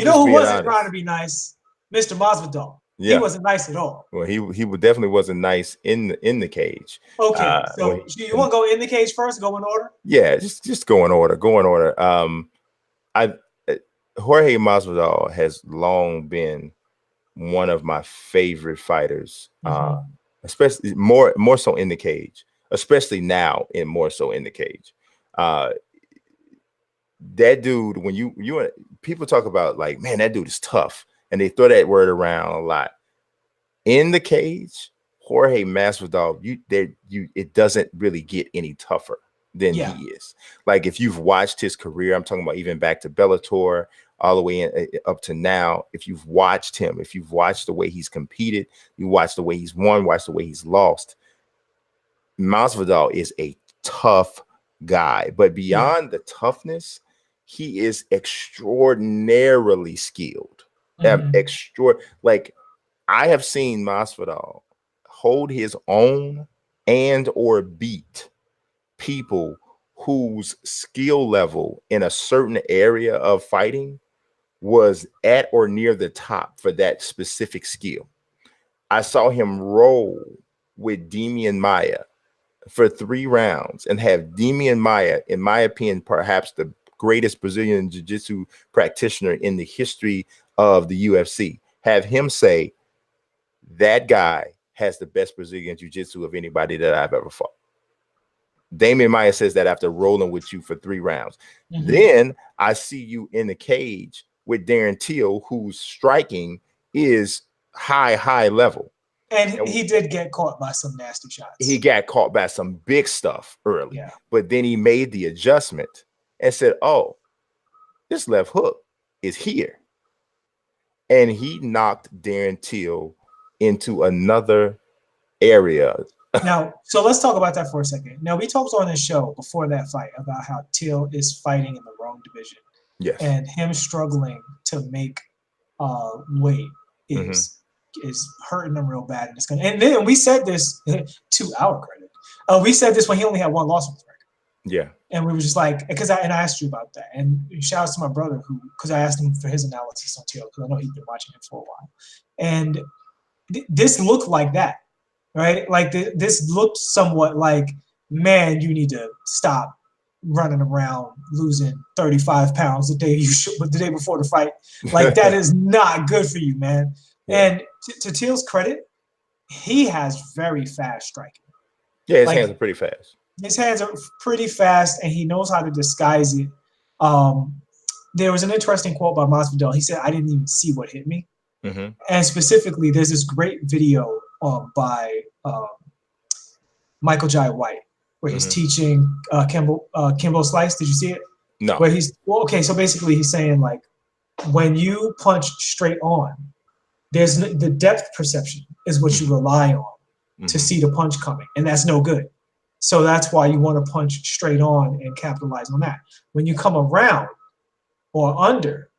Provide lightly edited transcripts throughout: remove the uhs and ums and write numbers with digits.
know who wasn't trying to be nice? Mr. Masvidal. Yeah. He wasn't nice at all. Well, he definitely wasn't nice in the cage. Okay, so you want to go in the cage first? Go in order. Yeah, just go in order. Go in order. Jorge Masvidal has long been one of my favorite fighters, especially more so in the cage, especially now and more so in the cage. That dude, when you people talk about like, man, that dude is tough, and they throw that word around a lot. In the cage, Jorge Masvidal, it doesn't really get any tougher than he is. Like if you've watched his career, I'm talking about even back to Bellator, all the way up to now. If you've watched him, if you've watched the way he's competed, you watch the way he's won, watch the way he's lost. Masvidal is a tough guy, but beyond the toughness, he is extraordinarily skilled. Like I have seen Masvidal hold his own and or beat people whose skill level in a certain area of fighting was at or near the top for that specific skill. I saw him roll with Demian Maia for 3 rounds and have Demian Maia, in my opinion, perhaps the greatest Brazilian jiu-jitsu practitioner in the history of the UFC, have him say that guy has the best Brazilian jiu-jitsu of anybody that I've ever fought. Demian Maia says that after rolling with you for 3 rounds. Then I see you in the cage with Darren Till, whose striking is high level. And he did get caught by some nasty shots. He got caught by some big stuff early, but then he made the adjustment and said, oh, this left hook is here. And he knocked Darren Till into another area. Now, so let's talk about that for a second. Now, we talked on the show before that fight about how Till is fighting in the wrong division. Yes. And him struggling to make weight is hurting him real bad. And then we said this to our credit. We said this when he only had 1 loss on his record. Yeah. And we were just like, because I asked you about that. And shout out to my brother because I asked him for his analysis on Till, because I know he's been watching it for a while. And this looked like that, right? Like this looked somewhat like, man, you need to stop running around losing 35 pounds the day before the fight. Like that is not good for you, man. And to Till's credit, he has very fast striking. Yeah, his hands are pretty fast. His hands are pretty fast, and he knows how to disguise it. There was an interesting quote by Masvidal. He said, I didn't even see what hit me. And specifically, there's this great video by Michael Jai White, where he's teaching Kimbo Slice. Did you see it? No. Where so basically he's saying, like, when you punch straight on, there's the depth perception is what you rely on to see the punch coming, and that's no good. So that's why you want to punch straight on and capitalize on that. When you come around or under,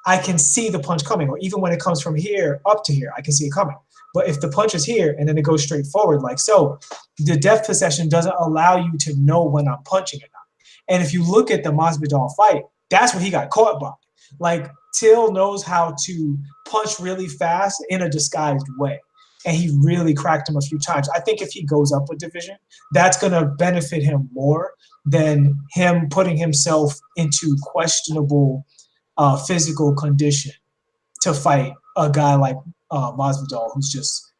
I can see the punch coming, or even when it comes from here up to here, I can see it coming. But if the punch is here and then it goes straight forward, like so, the depth perception doesn't allow you to know when I'm punching or not. And if you look at the Masvidal fight, that's what he got caught by. Like, Till knows how to punch really fast in a disguised way. And he really cracked him a few times. I think if he goes up a division, that's going to benefit him more than him putting himself into questionable physical condition to fight a guy like Masvidal, who's just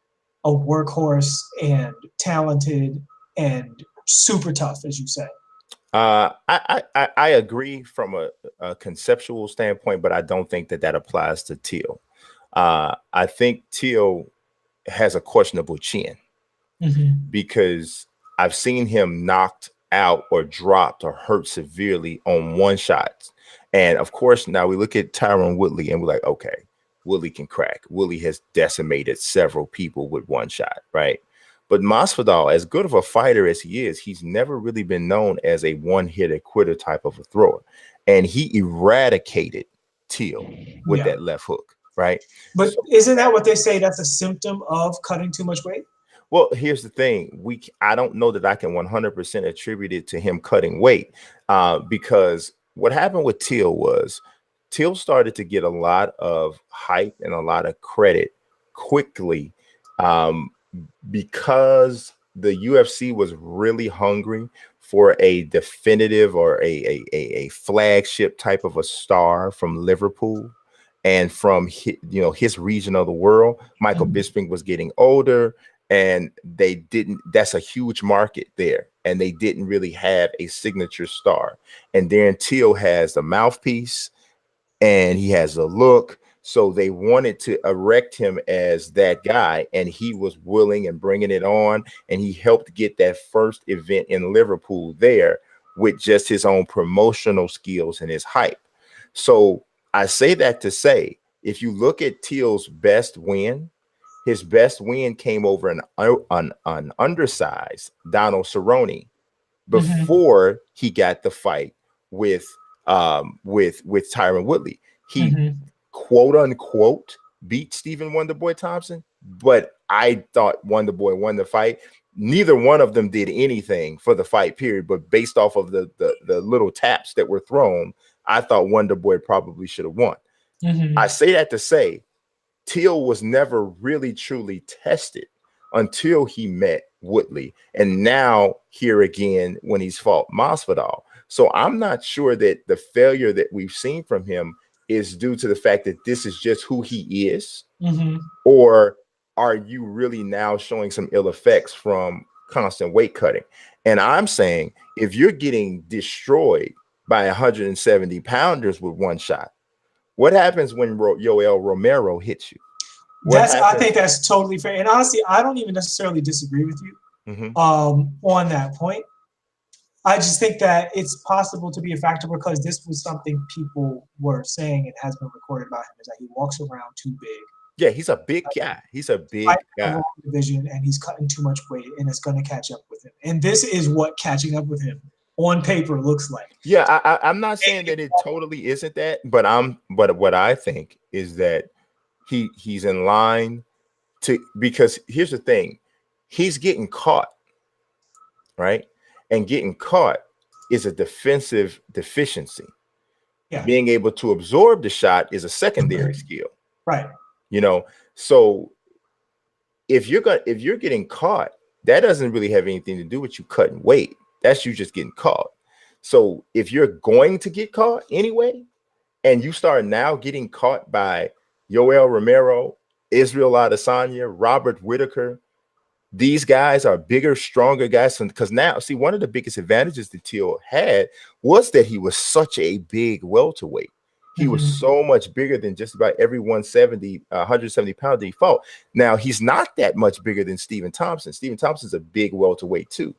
a workhorse and talented and super tough, as you said. I agree from a conceptual standpoint, but I don't think that applies to Till. I think Till has a questionable chin because I've seen him knocked out or dropped or hurt severely on one shot. And of course, now we look at Tyron Woodley and we're like, okay, Woodley can crack. Woodley has decimated several people with one shot, right? But Masvidal, as good of a fighter as he is, he's never really been known as a one-hit quitter type of a thrower. And he eradicated Till with that left hook, right? But isn't that what they say? That's a symptom of cutting too much weight? Well, here's the thing. I don't know that I can 100% attribute it to him cutting weight because what happened with Till was Till started to get a lot of hype and a lot of credit quickly, because the UFC was really hungry for a definitive or a flagship type of a star from Liverpool and from his region of the world. Michael Bisping was getting older, and they didn't. That's a huge market there, and they didn't really have a signature star. And Darren Till has the mouthpiece, and he has a look. So they wanted to erect him as that guy, and he was willing and bringing it on. And he helped get that first event in Liverpool there with just his own promotional skills and his hype. So I say that to say, if you look at Till's best win, his best win came over an undersized Donald Cerrone before he got the fight with Tyron Woodley. He quote unquote beat Stephen Wonderboy Thompson, but I thought Wonderboy won the fight. Neither one of them did anything for the fight period, but based off of the little taps that were thrown, I thought Wonderboy probably should have won. I say that to say Till was never really truly tested until he met Woodley, and now here again when he's fought Masvidal. So I'm not sure that the failure that we've seen from him is due to the fact that this is just who he is, or are you really now showing some ill effects from constant weight cutting? And I'm saying if you're getting destroyed by 170 pounders with one shot, what happens when Yoel Romero hits you? I think that's totally fair. And honestly, I don't even necessarily disagree with you on that point. I just think that it's possible to be a factor because this was something people were saying and has been recorded about him, is that he walks around too big. Yeah, he's a big guy. He's a big guy. Division, and he's cutting too much weight, and it's going to catch up with him. And this is what catching up with him on paper looks like. Yeah, I'm not saying that it totally isn't that, but what I think is that he's in line to, because here's the thing, he's getting caught, right? And getting caught is a defensive deficiency. Yeah. Being able to absorb the shot is a secondary skill. Right. So if you're getting caught, that doesn't really have anything to do with you cutting weight. That's you just getting caught. So if you're going to get caught anyway, and you start now getting caught by Yoel Romero, Israel Adesanya, Robert Whittaker, these guys are bigger, stronger guys. Because now, see, one of the biggest advantages that Till had was that he was such a big welterweight. He was so much bigger than just about every 170 pound that he fought. Now, he's not that much bigger than Stephen Thompson. Stephen Thompson's a big welterweight too,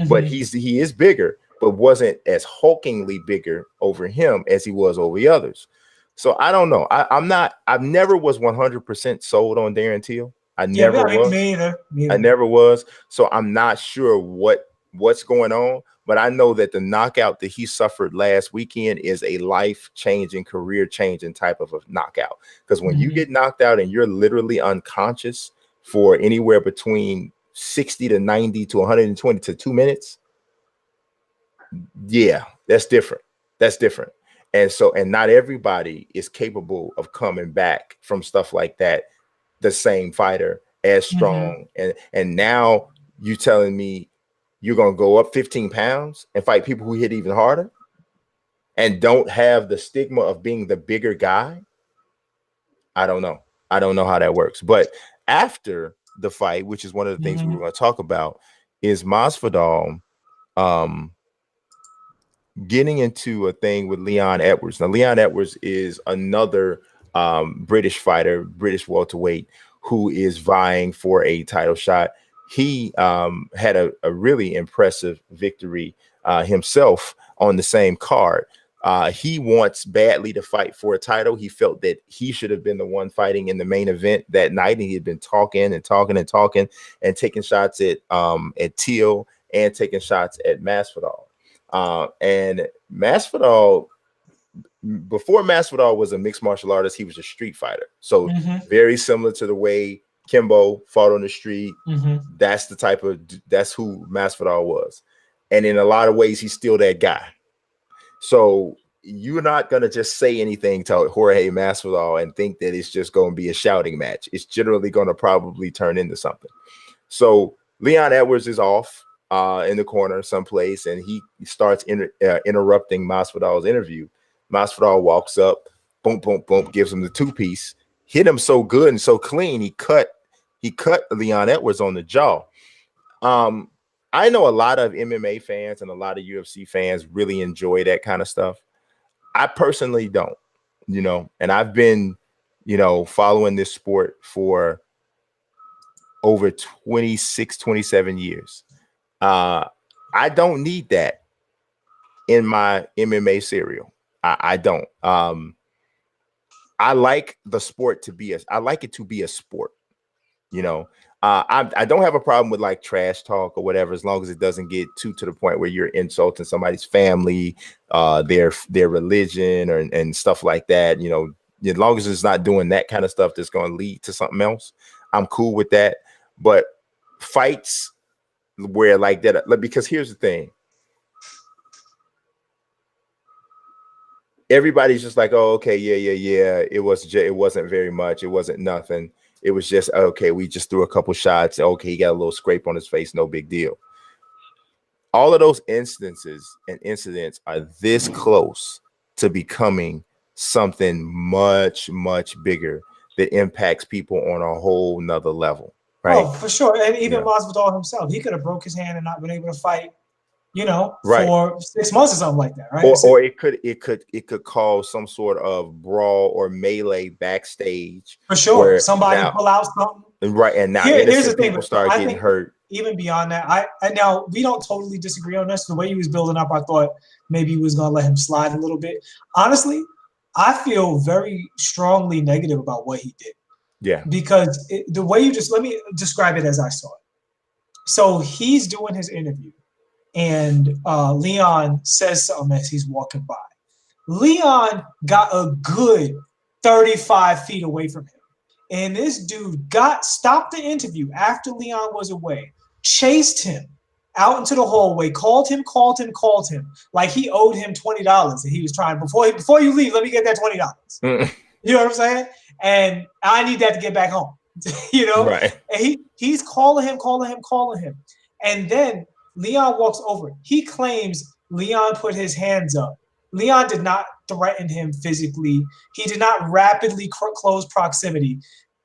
but he is bigger, but wasn't as hulkingly bigger over him as he was over the others. So I don't know. I've never was 100% sold on Darren Till. I never was. Me either. I never was. So I'm not sure what's going on, but I know that the knockout that he suffered last weekend is a life-changing, career-changing type of a knockout. Because when you get knocked out and you're literally unconscious for anywhere between 60 to 90 to 120 to 2 minutes, yeah, that's different. That's different. And not everybody is capable of coming back from stuff like that, the same fighter as strong. And now you telling me you're going to go up 15 pounds and fight people who hit even harder and don't have the stigma of being the bigger guy? I don't know. I don't know how that works. But after the fight, which is one of the things we were going to talk about, is Masvidal getting into a thing with Leon Edwards. Now, Leon Edwards is another British fighter, British welterweight, who is vying for a title shot. He had a really impressive victory himself on the same card. He wants badly to fight for a title. He felt that he should have been the one fighting in the main event that night, and he had been talking and taking shots at Till and taking shots at Masvidal. And Masvidal, before Masvidal was a mixed martial artist, he was a street fighter. So very similar to the way Kimbo fought on the street. That's who Masvidal was. And in a lot of ways, he's still that guy. So you're not going to just say anything to Jorge Masvidal and think that it's just going to be a shouting match. It's generally going to probably turn into something. So Leon Edwards is off in the corner someplace, and he starts interrupting Masvidal's interview. Masvidal walks up, boom, boom, boom, gives him the 2-piece, hit him so good and so clean, he cut Leon Edwards on the jaw. I know a lot of MMA fans and a lot of UFC fans really enjoy that kind of stuff. I personally don't, and I've been, following this sport for over 26, 27 years. I don't need that in my MMA cereal. I don't. I like the sport I like it to be a sport, I don't have a problem with like trash talk or whatever, as long as it doesn't get to the point where you're insulting somebody's family, their religion, and stuff like that. As long as it's not doing that kind of stuff that's going to lead to something else, I'm cool with that. But fights where like that, because here's the thing. Everybody's just like, oh, okay, yeah. It wasn't very much. It wasn't nothing. It was just, okay, we just threw a couple shots. Okay, he got a little scrape on his face. No big deal. All of those instances and incidents are this close to becoming something much, much bigger that impacts people on a whole nother level. Right? Oh, for sure. And even Masvidal himself, he could have broke his hand and not been able to fight, for 6 months or something like that, right? Or it could cause some sort of brawl or melee backstage. For sure. Somebody pull out something. Right. And now here's the thing, people start getting hurt. Even beyond that, now we don't totally disagree on this. The way he was building up, I thought maybe he was gonna let him slide a little bit. Honestly, I feel very strongly negative about what he did. Yeah. Because the way let me describe it as I saw it. So he's doing his interview. And Leon says something as he's walking by. Leon got a good 35 feet away from him. And this dude stopped the interview after Leon was away, chased him out into the hallway, called him, like he owed him $20. And he was trying, before you leave, let me get that $20. You know what I'm saying? And I need that to get back home. Right. And he's calling him. And then Leon walks over. He claims Leon put his hands up. Leon did not threaten him physically. He did not rapidly close proximity.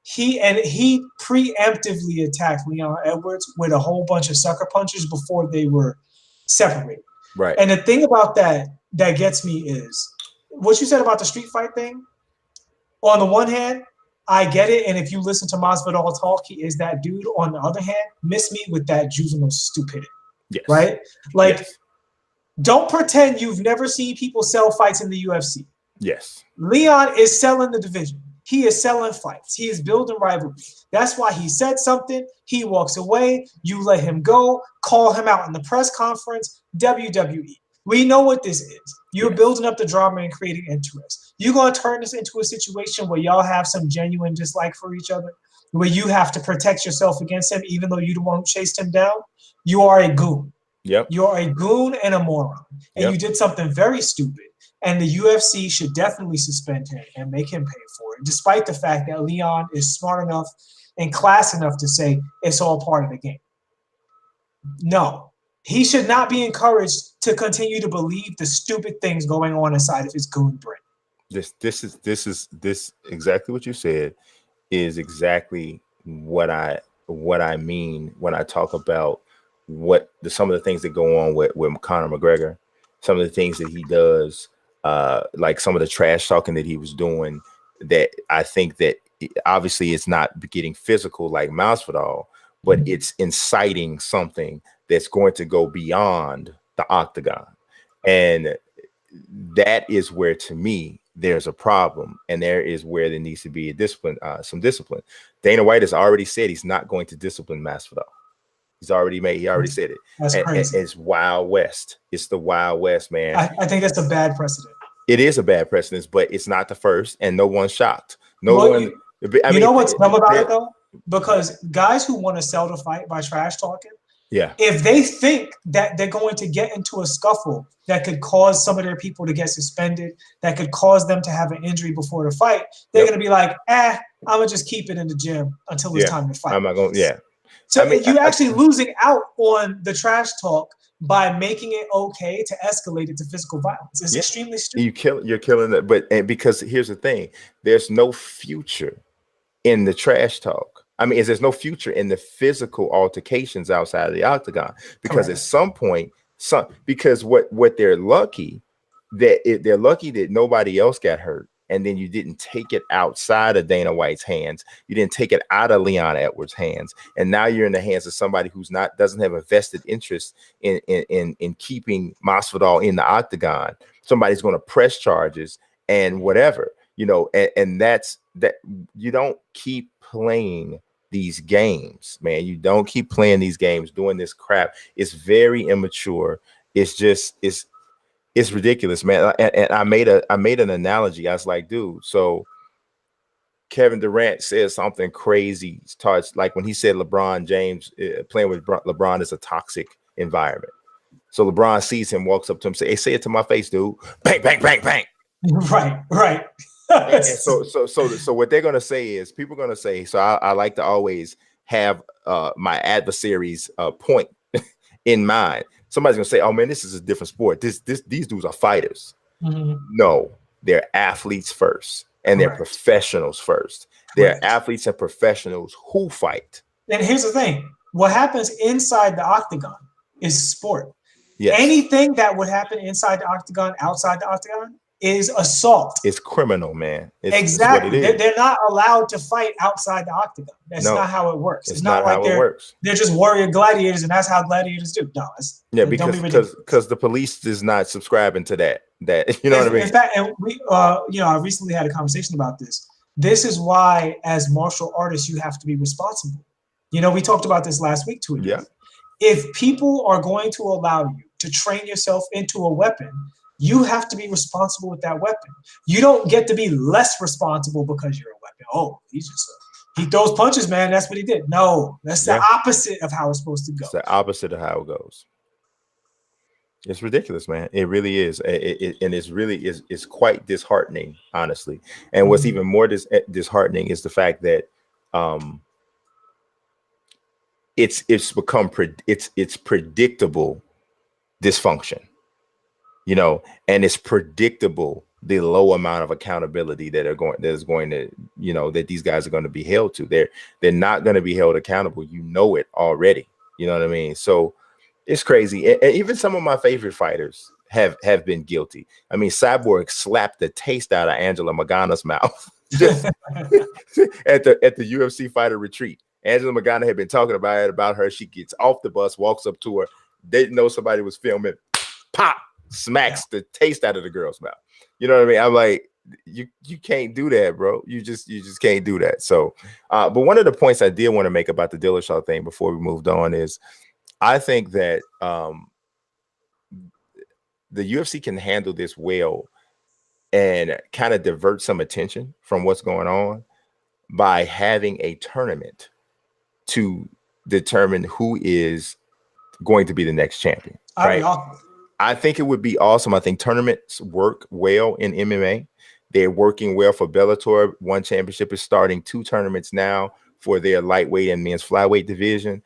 He preemptively attacked Leon Edwards with a whole bunch of sucker punches before they were separated. Right. And the thing about that gets me is what you said about the street fight thing. On the one hand, I get it, and if you listen to Masvidal talk, he is that dude. On the other hand, miss me with that juvenile stupidity. Yes. Right? Like, don't pretend you've never seen people sell fights in the UFC. Yes. Leon is selling the division. He is selling fights. He is building rivalry. That's why he said something. He walks away. You let him go. Call him out in the press conference. WWE. We know what this is. You're building up the drama and creating interest. You're going to turn this into a situation where y'all have some genuine dislike for each other, where you have to protect yourself against him, even though you the one who chased him down. You are a goon. Yep. You're a goon and a moron. And you did something very stupid. And the UFC should definitely suspend him and make him pay for it, despite the fact that Leon is smart enough and class enough to say it's all part of the game. No, he should not be encouraged to continue to believe the stupid things going on inside of his goon brain. This exactly what you said is exactly what I mean when I talk about some of the things that go on with Conor McGregor, some of the things that he does, like some of the trash talking that he was doing, that I think that obviously it's not getting physical like Masvidal, but it's inciting something that's going to go beyond the octagon. And that is where, to me, there's a problem, and there is where there needs to be some discipline. Dana White has already said he's not going to discipline Masvidal. He already said it. That's crazy. It's Wild West. It's the Wild West, man. I think that's a bad precedent. It is a bad precedent, but it's not the first, and no one's shocked. You know what's dumb about it though? Because guys who want to sell the fight by trash talking, Yeah. If they think that they're going to get into a scuffle that could cause some of their people to get suspended, that could cause them to have an injury before the fight, they're going to be like, I'm going to just keep it in the gym until it's time to fight. I'm not going to, So you're actually losing out on the trash talk by making it okay to escalate it to physical violence. It's extremely stupid. You're killing it. But because here's the thing, there's no future in the trash talk. I mean, there's no future in the physical altercations outside of the octagon, because at some point, because what they're lucky that nobody else got hurt, and then you didn't take it outside of Dana White's hands, you didn't take it out of Leon Edwards' hands, and now you're in the hands of somebody who's doesn't have a vested interest in keeping Masvidal in the octagon. Somebody's going to press charges and whatever, and that's that. You don't keep playing these games, man. You don't keep playing these games, doing this crap. It's very immature. It's ridiculous, man. And I made an analogy. I was like, dude, so Kevin Durant says something crazy, starts like when he said LeBron James playing with LeBron is a toxic environment. So LeBron sees him, walks up to him, say, "Hey, say it to my face, dude." Bang, bang, bang, bang. Right. And so what they're gonna say is, people are gonna say, so I like to always have my adversary's point in mind. Somebody's gonna say, "Oh man, this is a different sport. These dudes are fighters." No, they're athletes first, and they're professionals first. They're athletes and professionals who fight. And here's the thing: what happens inside the octagon is sport. Yes. Anything that would happen inside the octagon, outside the octagon, is assault. It's criminal, man. Exactly. It's what it is. They're not allowed to fight outside the octagon. That's not how it works. It's not like they're just warrior gladiators, and that's how gladiators do. No, because the police is not subscribing to that. You know what I mean? In fact, and we, I recently had a conversation about this. This is why, as martial artists, you have to be responsible. We talked about this last week too. Yeah. If people are going to allow you to train yourself into a weapon, you have to be responsible with that weapon. You don't get to be less responsible because you're a weapon. Oh, he throws punches, man. That's what he did. No, that's the opposite of how it's supposed to go. It's the opposite of how it goes. It's ridiculous, man. It really is. And it's really is quite disheartening, honestly. And what's even more disheartening is the fact that it's become it's predictable dysfunction. And it's predictable the low amount of accountability that that these guys are going to be held to. They're not going to be held accountable. It already. You know what I mean? So it's crazy. And even some of my favorite fighters have been guilty. I mean, Cyborg slapped the taste out of Angela Magana's mouth at the UFC fighter retreat. Angela Magana had been talking about her. She gets off the bus, walks up to her, didn't know somebody was filming, pop. Smacks the taste out of the girl's mouth. You know what I mean? I'm like, you can't do that, bro. You just can't do that. So, but one of the points I did want to make about the Dillashaw thing before we moved on is, I think that the UFC can handle this well and kind of divert some attention from what's going on by having a tournament to determine who is going to be the next champion. Right? I think it would be awesome. I think tournaments work well in MMA. They're working well for Bellator. One championship is starting 2 tournaments now for their lightweight and men's flyweight division.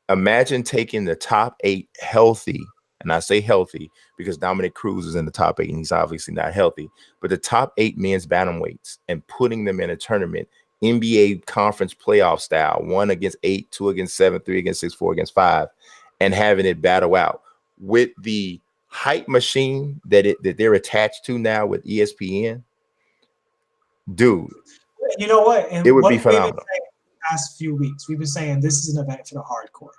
Imagine taking the top 8 healthy, and I say healthy because Dominic Cruz is in the top 8 and he's obviously not healthy, but the top 8 men's bantamweights and putting them in a tournament, NBA conference playoff style, 1 against 8, 2 against 7, 3 against 6, 4 against 5, and having it battle out with the hype machine that they're attached to now with ESPN, dude. You know what? And it would be phenomenal. Past few weeks, we've been saying this is an event for the hardcore.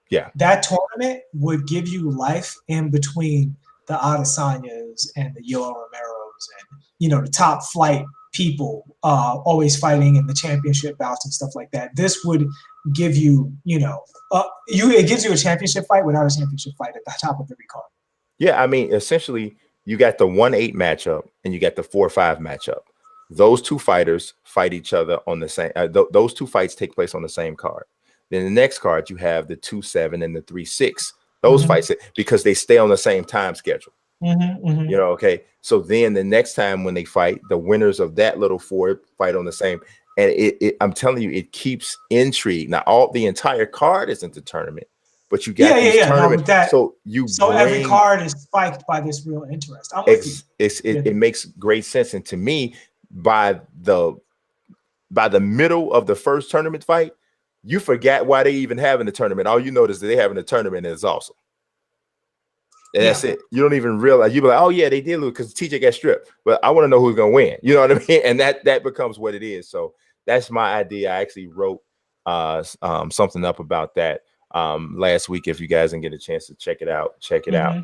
Yeah, that tournament would give you life in between the Adesanyas and the Yoel Romeros and the top flight people always fighting in the championship bouts and stuff like that. This would give you, it gives you a championship fight without a championship fight at the top of every card. Yeah, I mean, essentially, you got the 1-8 matchup and you got the 4-5 matchup. Those 2 fighters fight each other on the same. Those 2 fights take place on the same card. Then the next card, you have the 2-7 and the 3-6. Those fights, because they stay on the same time schedule. You know, okay. So then the next time when they fight, the winners of that little 4 fight on the same. And I'm telling you, it keeps intrigue. Now, the entire card isn't the tournament, but you got these tournaments. No, so every card is spiked by this real interest. I'm with you. It makes great sense. And to me, by the middle of the first tournament fight, you forgot why they even having the tournament. All you notice that they having a tournament and it's awesome. And that's it. You don't even realize. You be like, oh yeah, they did lose because TJ got stripped. But I want to know who's gonna win. You know what I mean? And that becomes what it is. So that's my idea. I actually wrote something up about that last week. If you guys didn't get a chance to check it out, check it out.